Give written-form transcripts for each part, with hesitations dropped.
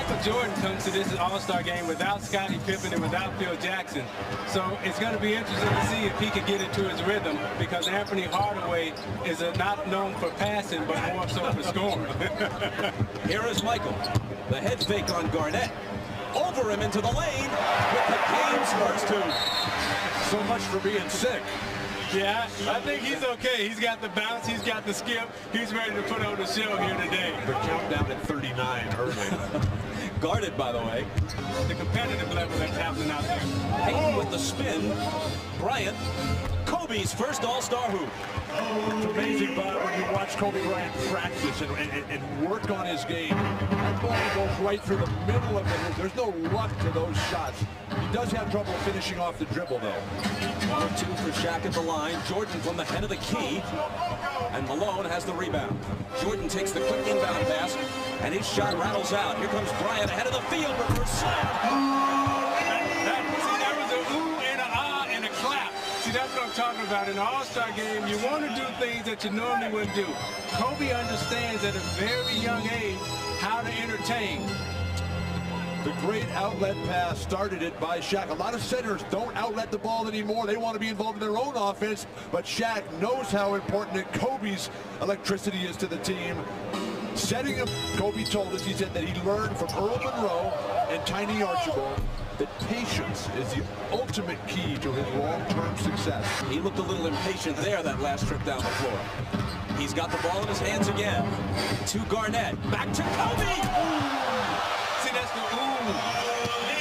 Michael Jordan comes to this All-Star game without Scottie Pippen and without Phil Jackson. So it's going to be interesting to see if he can get into his rhythm, because Anthony Hardaway is not known for passing, but more so for scoring. Here is Michael. The head fake on Garnett. Over him into the lane with the game's first two. So much for being sick. Yeah, I think he's okay. He's got the bounce, he's got the skip. He's ready to put on the show here today. The countdown at 39 early. Guarded, by the way. The competitive level that's happening out there. Payton with the spin. Bryant. Kobe's first All-Star hoop. It's amazing, Bob, when you watch Kobe Bryant practice and work on his game. That ball goes right through the middle of the hoop. There's no luck to those shots. He does have trouble finishing off the dribble, though. 1 or 2 for Shaq at the line. Jordan from the head of the key. And Malone has the rebound. Jordan takes the quick inbound pass, and his shot rattles out. Here comes Bryant ahead of the field. Reverse slam. See, that's what I'm talking about. In an All-Star game, you want to do things that you normally wouldn't do. Kobe understands at a very young age how to entertain. The great outlet pass started it by Shaq. A lot of centers don't outlet the ball anymore. They want to be involved in their own offense, but Shaq knows how important Kobe's electricity is to the team. Setting him, Kobe told us, he said that he learned from Earl Monroe and Tiny Archibald that patience is the ultimate key to his long-term success. He looked a little impatient there that last trip down the floor. He's got the ball in his hands again. To Garnett. Back to Kobe! See, that's the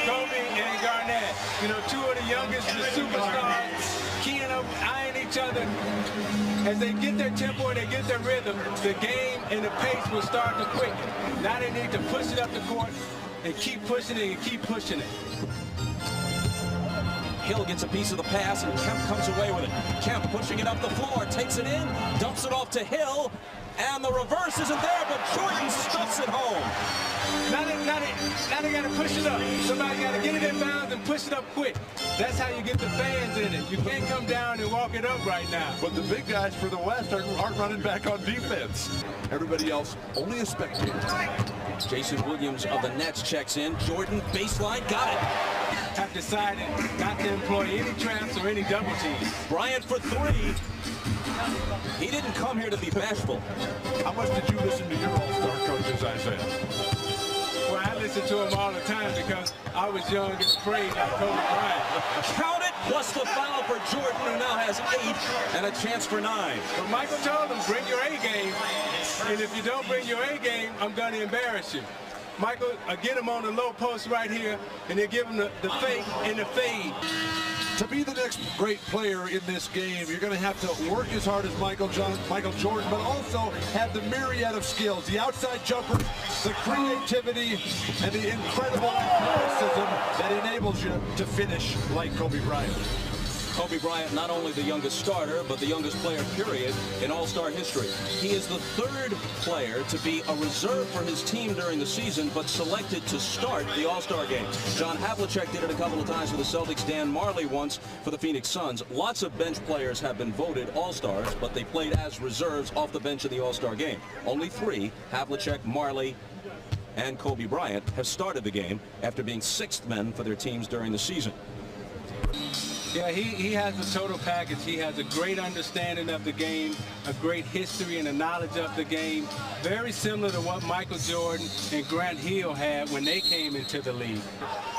Kobe and Garnett. You know, two of the youngest, the superstars, keying up, eyeing each other. As they get their tempo and they get their rhythm, the game and the pace will start to quicken. Now they need to push it up the court and keep pushing it and keep pushing it. Hill gets a piece of the pass, and Kemp comes away with it. Kemp pushing it up the floor, takes it in, dumps it off to Hill, and the reverse isn't there, but Jordan stuffs it home. Now they got to push it up. Somebody got to get it in bounds and push it up quick. That's how you get the fans in it. You can't come down and walk it up right now. But the big guys for the West aren't running back on defense. Everybody else, only a spectator. Jason Williams of the Nets checks in. Jordan, baseline, got it. Have decided not to employ any traps or any double teams. Bryant for 3. He didn't come here to be bashful. How much did you listen to your All-Star coaches, Isaiah? Well, I listen to him all the time because I was young and afraid like Kobe Bryant. Count it, plus the foul for Jordan, who now has 8 and a chance for 9. But Michael told him, bring your A game. And if you don't bring your A game, I'm going to embarrass you. Michael, get him on the low post right here, and they give him the fake and the fade. To be the next great player in this game, you're going to have to work as hard as Michael Jordan, but also have the myriad of skills, the outside jumper, the creativity, and the incredible athleticism that enables you to finish like Kobe Bryant. Kobe Bryant, not only the youngest starter, but the youngest player, period, in All-Star history. He is the 3rd player to be a reserve for his team during the season, but selected to start the All-Star game. John Havlicek did it a couple of times for the Celtics, Dan Marley once for the Phoenix Suns. Lots of bench players have been voted All-Stars, but they played as reserves off the bench in the All-Star game. Only 3, Havlicek, Marley, and Kobe Bryant, have started the game after being 6th men for their teams during the season. Yeah, he has the total package. He has a great understanding of the game, a great history and a knowledge of the game, very similar to what Michael Jordan and Grant Hill had when they came into the league.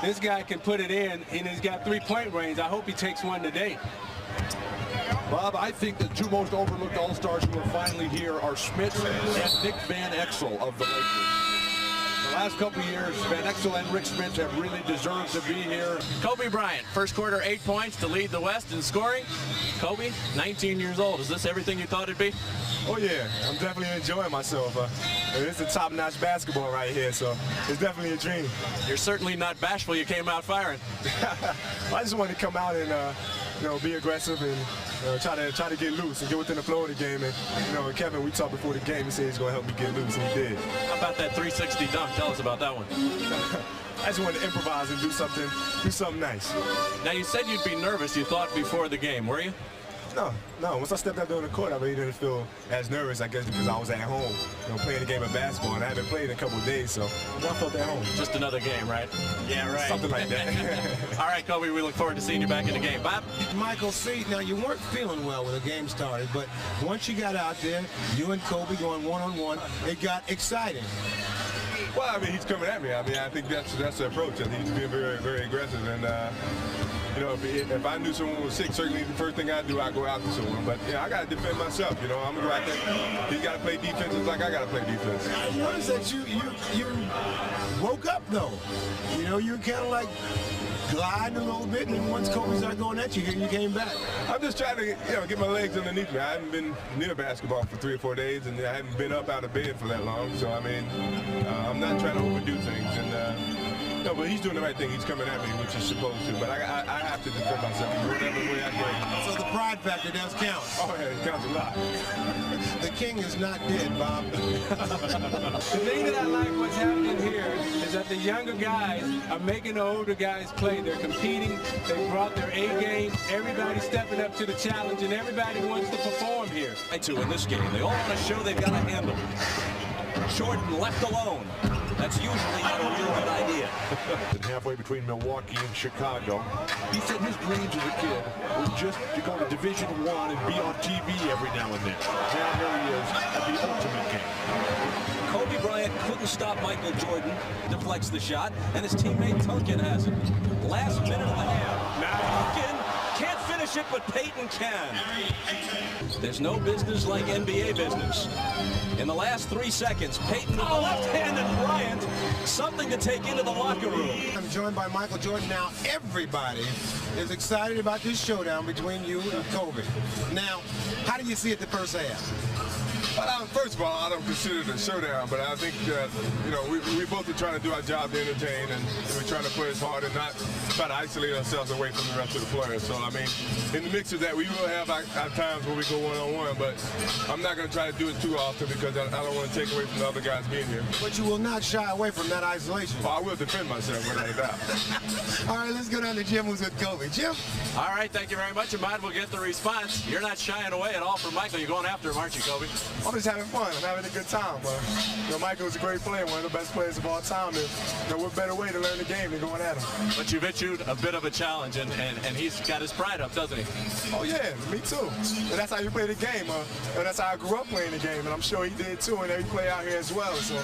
This guy can put it in, and he's got 3-point range. I hope he takes one today. Bob, I think the 2 most overlooked All-Stars who are finally here are Smith and Nick Van Exel of the Lakers. The last couple of years, Van Exel and Rick Smith have really deserved to be here. Kobe Bryant, first quarter 8 points to lead the West in scoring. Kobe, 19 years old. Is this everything you thought it'd be? Oh yeah, I'm definitely enjoying myself. It's a top-notch basketball right here, so it's definitely a dream. You're certainly not bashful. You came out firing. I just wanted to come out and be aggressive and try to get loose and get within the flow of the game. And Kevin, we talked before the game. He said he's going to help me get loose, and he did. How about that 360 dunk? Tell us about that one. I just wanted to improvise and do something nice. Now, you said you'd be nervous. You thought before the game, were you? No. Once I stepped out there on the court, I really didn't feel as nervous, I guess, because I was at home, playing a game of basketball, and I haven't played in a couple of days, so I felt at home. Just another game, right? Yeah, right. Something like that. All right, Kobe, we look forward to seeing you back in the game. Bob? Michael, see, now you weren't feeling well when the game started, but once you got out there, you and Kobe going one-on-one, it got exciting. Well, I mean, he's coming at me. I mean, I think that's the approach. I think he's being very, very aggressive. And, if I knew someone was sick, certainly the first thing I'd do, I'd go out to someone. But, I got to defend myself. I'm going to go out there. He's got to play defense just like I got to play defense. I noticed that you woke up, though. You were kind of like gliding a little bit, and then once Kobe started going at you here, you came back. I'm just trying to get my legs underneath me. I haven't been near basketball for 3 or 4 days, and I haven't been up out of bed for that long. So, I mean, I'm not trying to overdo things. And, but he's doing the right thing. He's coming at me, which he's supposed to. But I have to defend myself whatever way I can. So the pride factor does count. Oh, yeah, it counts a lot. The king is not dead, Bob. The thing that I like what's happening here is that the younger guys are making the older guys play. They're competing. They brought their A game. Everybody's stepping up to the challenge, and everybody wants to perform here. In this game, they all want to show they've got a handle. Jordan left alone. That's usually not a real good idea. And halfway between Milwaukee and Chicago, he said his dreams as a kid was just to go to Division I and be on TV every now and then. Now here he is at the ultimate game. Kobe Bryant couldn't stop Michael Jordan, deflects the shot, and his teammate Tunkin has it. Last minute of the half. Tunkin can't finish it, but Peyton can. There's no business like NBA business. In the last 3 seconds, Peyton with the left-handed Bryant, something to take into the locker room. I'm joined by Michael Jordan. Now everybody is excited about this showdown between you and Kobe. Now, how do you see it the first half? First of all, I don't consider it a showdown, but I think that, we both are trying to do our job to entertain, and we're trying to play as hard and not try to isolate ourselves away from the rest of the players. So, I mean, in the mix of that, we will have our times where we go one-on-one, but I'm not going to try to do it too often because I don't want to take away from the other guys being here. But you will not shy away from that isolation. Oh, I will defend myself without a doubt. All right, let's go down to Jim, who's with Kobe. Jim? All right, thank you very much, and Bob will get the response. You're not shying away at all from Michael. You're going after him, aren't you, Kobe? I'm just having fun. I'm having a good time. But, Michael's a great player, one of the best players of all time. And, what better way to learn the game than going at him? But you've issued a bit of a challenge, and he's got his pride up, doesn't he? Oh, yeah, me too. And that's how you play the game. And that's how I grew up playing the game. And I'm sure he did, too, and every player out here as well. So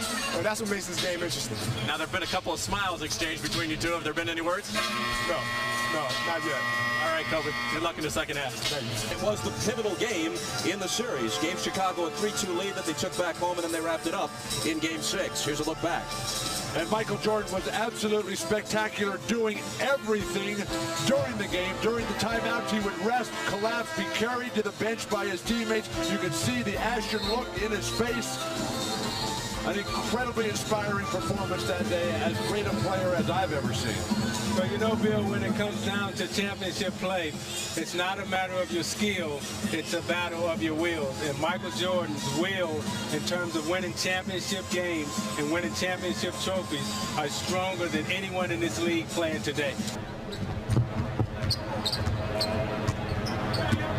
that's what makes this game interesting. Now, there have been a couple of smiles exchanged between you two. Have there been any words? No, not yet. All right, Kobe. Good luck in the second half. It was the pivotal game in the series. Gave Chicago a 3-2 lead that they took back home, and then they wrapped it up in Game 6. Here's a look back. And Michael Jordan was absolutely spectacular, doing everything during the game. During the timeouts, he would rest, collapse, be carried to the bench by his teammates. You could see the ashen look in his face. An incredibly inspiring performance that day, as great a player as I've ever seen. But Bill, when it comes down to championship play, it's not a matter of your skill, it's a battle of your will. And Michael Jordan's will in terms of winning championship games and winning championship trophies are stronger than anyone in this league playing today.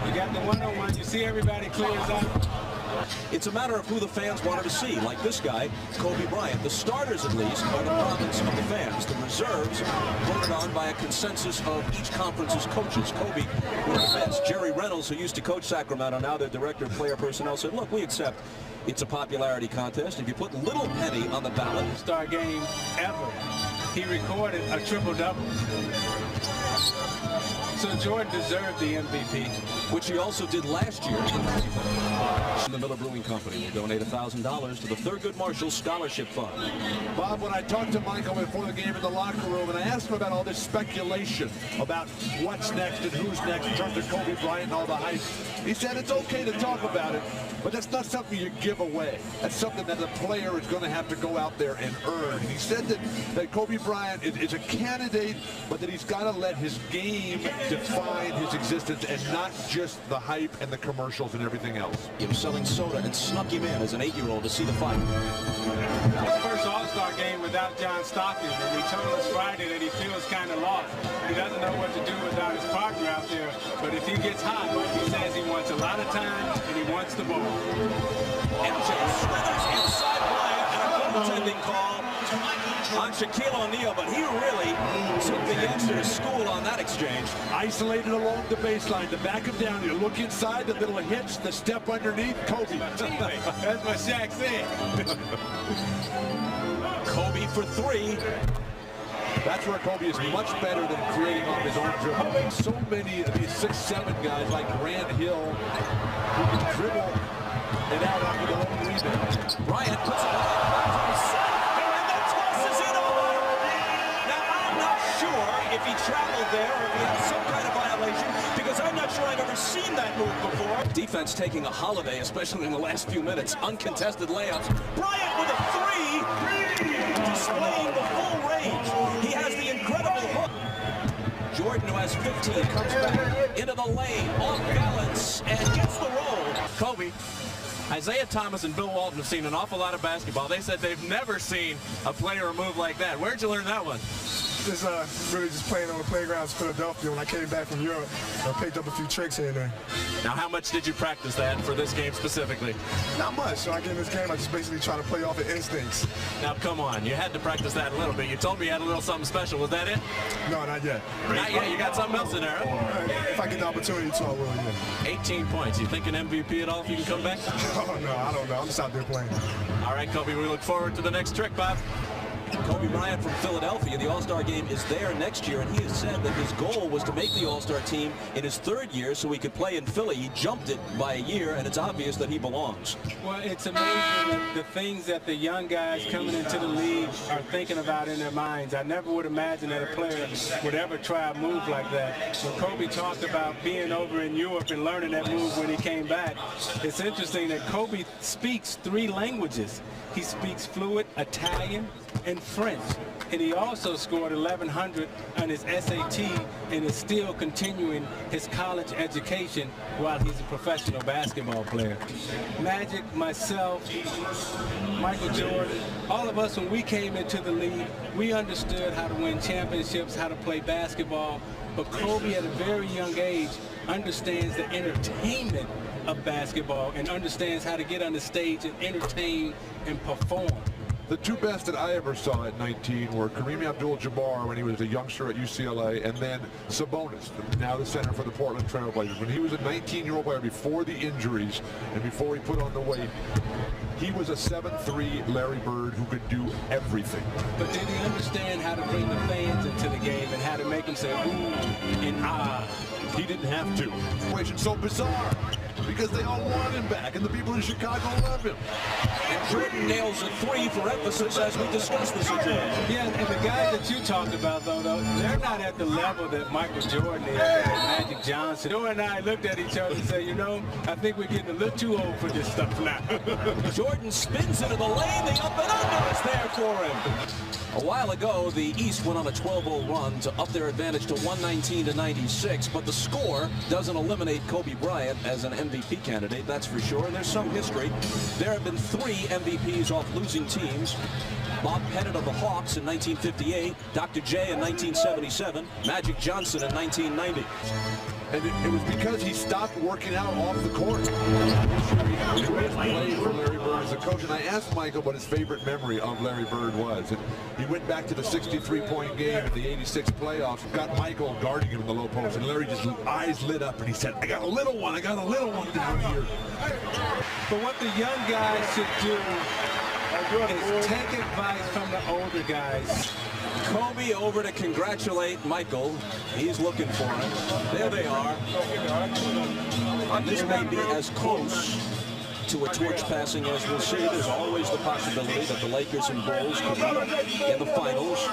You got the one-on-one, you see everybody clears out. It's a matter of who the fans wanted to see, like this guy, Kobe Bryant. The starters, at least, are the province of the fans. The reserves voted on by a consensus of each conference's coaches. Kobe with the fans. Jerry Reynolds, who used to coach Sacramento, now their director of player personnel, said, look, we accept it's a popularity contest. If you put Little Penny on the ballot. Star game ever. He recorded a triple-double. So Jordan deserved the MVP. Which he also did last year in Cleveland. The Miller Brewing Company will donate $1,000 to the Thurgood Marshall Scholarship Fund. Bob, when I talked to Michael before the game in the locker room, and I asked him about all this speculation about what's next and who's next in terms of Kobe Bryant and all the hype, he said it's okay to talk about it, but that's not something you give away. That's something that the player is going to have to go out there and earn. And he said that Kobe Bryant is a candidate, but that he's got to let his game define his existence and not just the hype and the commercials and everything else. He was selling soda and snuck him in as an 8-year-old to see the fight. His first All-Star game without John Stockton, and he told us Friday that he feels kind of lost. He doesn't know what to do without his partner out there, but if he gets hot, he says he wants a lot of time and he wants the ball. MJ slithers inside Bryant, and a goaltending call on Shaquille O'Neal, but he really took the youngster to school on that exchange. Isolated along the baseline to back him down. You look inside, the little hitch, the step underneath, Kobe. That's what Shaq said. Kobe for 3. That's where Kobe is much better than creating off his own dribble. So many of these 6'7" guys like Grant Hill who can dribble it out after their own rebound. Bryant puts it on himself, and then tosses it over. Now, I'm not sure if he traveled there or if he had some kind of violation, because I'm not sure I've ever seen that move before. Defense taking a holiday, especially in the last few minutes. Uncontested layups. Bryant with a 3, displaying the full range. He has the incredible hook. Jordan, who has 15, comes back into the lane, off balance, and gets the roll. Kobe, Isaiah Thomas and Bill Walton have seen an awful lot of basketball. They said they've never seen a player move like that. Where'd you learn that one? Just really just playing on the playgrounds in Philadelphia. When I came back from Europe, I picked up a few tricks here and there. Now, how much did you practice that for this game specifically? Not much. So I get in this game, I just basically try to play off the instincts. Now, come on. You had to practice that a little bit. You told me you had a little something special. Was that it? No, not yet. Not yet. You got something else in there, huh? If I get the opportunity to, I will, yeah. 18 points. You think an MVP at all if you can come back? Oh, no, I don't know. I'm just out there playing. All right, Kobe, we look forward to the next trick, Bob. Kobe Bryant from Philadelphia. The All-Star game is there next year, and he has said that his goal was to make the All-Star team in his 3rd year so he could play in Philly. He jumped it by a year, and it's obvious that he belongs. Well, it's amazing that the things that the young guys coming into the league are thinking about in their minds. I never would imagine that a player would ever try a move like that. When Kobe talked about being over in Europe and learning that move when he came back, it's interesting that Kobe speaks 3 languages. He speaks fluent Italian and French, and he also scored 1,100 on his SAT and is still continuing his college education while he's a professional basketball player. Magic, myself, Michael Jordan, all of us, when we came into the league, we understood how to win championships, how to play basketball, but Kobe at a very young age understands the entertainment of basketball and understands how to get on the stage and entertain and perform. The 2 best that I ever saw at 19 were Kareem Abdul-Jabbar when he was a youngster at UCLA, and then Sabonis, now the center for the Portland Trail Blazers. When he was a 19-year-old player before the injuries and before he put on the weight, he was a 7'3" Larry Bird who could do everything. But did he understand how to bring the fans into the game and how to make them say ooh and ah? He didn't have to. Situation so bizarre because they all want him back, and the people in Chicago love him. And Jordan nails a 3 for emphasis as we discuss the situation. Yeah, and the guys that you talked about, though, they're not at the level that Michael Jordan is and Magic Johnson. Joe and I looked at each other and said, you know, I think we're getting a little too old for this stuff now. Jordan spins into the lane. The up and under is there for him. A while ago, the East went on a 12-0 run to up their advantage to 119-96, but the score doesn't eliminate Kobe Bryant as an MVP candidate, that's for sure. And there's some history. There have been 3 MVPs off losing teams. Bob Pettit of the Hawks in 1958, Dr. J in 1977, Magic Johnson in 1990. And it was because he stopped working out off the court. He played for Larry Bird as a coach, and I asked Michael what his favorite memory of Larry Bird was. And he went back to the 63-point game in the 86 playoffs, got Michael guarding him in the low post, and Larry just eyes lit up, and he said, I got a little one down here. But what the young guys should do is take advice from the older guys. Kobe over to congratulate Michael. He's looking for him. There they are. And this may be as close to to a torch passing as we'll see. There's always the possibility that the Lakers and Bulls could be in the finals.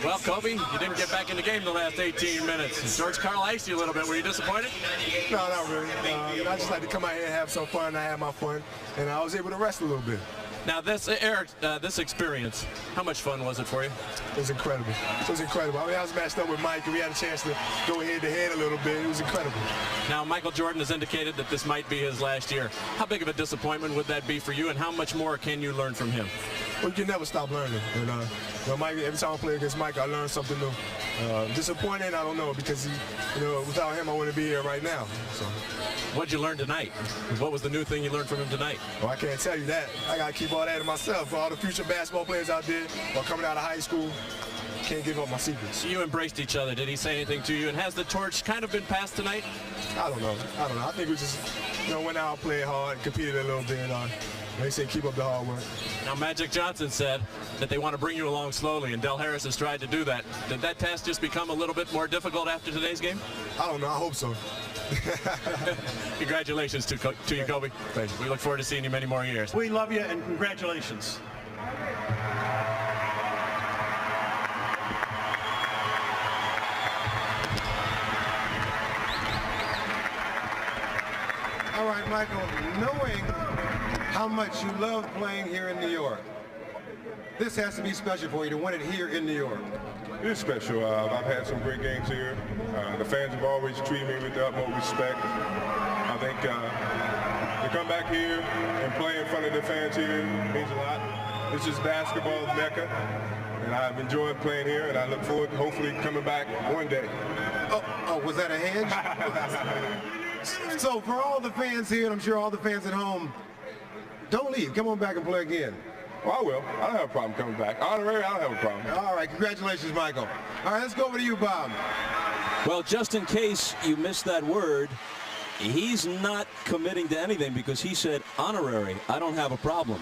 Well, Kobe, you didn't get back in the game the last 18 minutes. George Karl iced you a little bit. Were you disappointed? No, not really. I just like to come out here and have some fun. I had my fun, and I was able to rest a little bit. Now, this, Eric, this experience, how much fun was it for you? It was incredible. It was incredible. I mean, I was matched up with Mike, and we had a chance to go head-to-head a little bit. It was incredible. Now, Michael Jordan has indicated that this might be his last year. How big of a disappointment would that be for you, and how much more can you learn from him? Well, you can never stop learning. And Mike, every time I play against Mike, I learn something new. Disappointed, I don't know, because without him, I wouldn't be here right now. So. What'd you learn tonight? What was the new thing you learned from him tonight? Well, I can't tell you that. I got to keep all that to myself. For all the future basketball players out there or coming out of high school, can't give up my secrets. You embraced each other. Did he say anything to you? And has the torch kind of been passed tonight? I don't know. I think we just, went out, played hard, competed a little bit. They say keep up the hard work. Now, Magic Johnson said that they want to bring you along slowly, and Del Harris has tried to do that. Did that task just become a little bit more difficult after today's game? I don't know. I hope so. Congratulations to you, Kobe. Thank you. We look forward to seeing you many more years. We love you, and congratulations. All right, Michael, knowing how much you love playing here in New York, this has to be special for you to win it here in New York. It is special. I've had some great games here. The fans have always treated me with the utmost respect. I think to come back here and play in front of the fans here means a lot. This is basketball Mecca, and I've enjoyed playing here, and I look forward to hopefully coming back one day. Oh, was that a hedge? So for all the fans here, and I'm sure all the fans at home, don't leave. Come on back and play again. Well, I will. I don't have a problem coming back. Honorary, I don't have a problem. All right, congratulations, Michael. All right, let's go over to you, Bob. Well, just in case you missed that word, he's not committing to anything because he said honorary. I don't have a problem.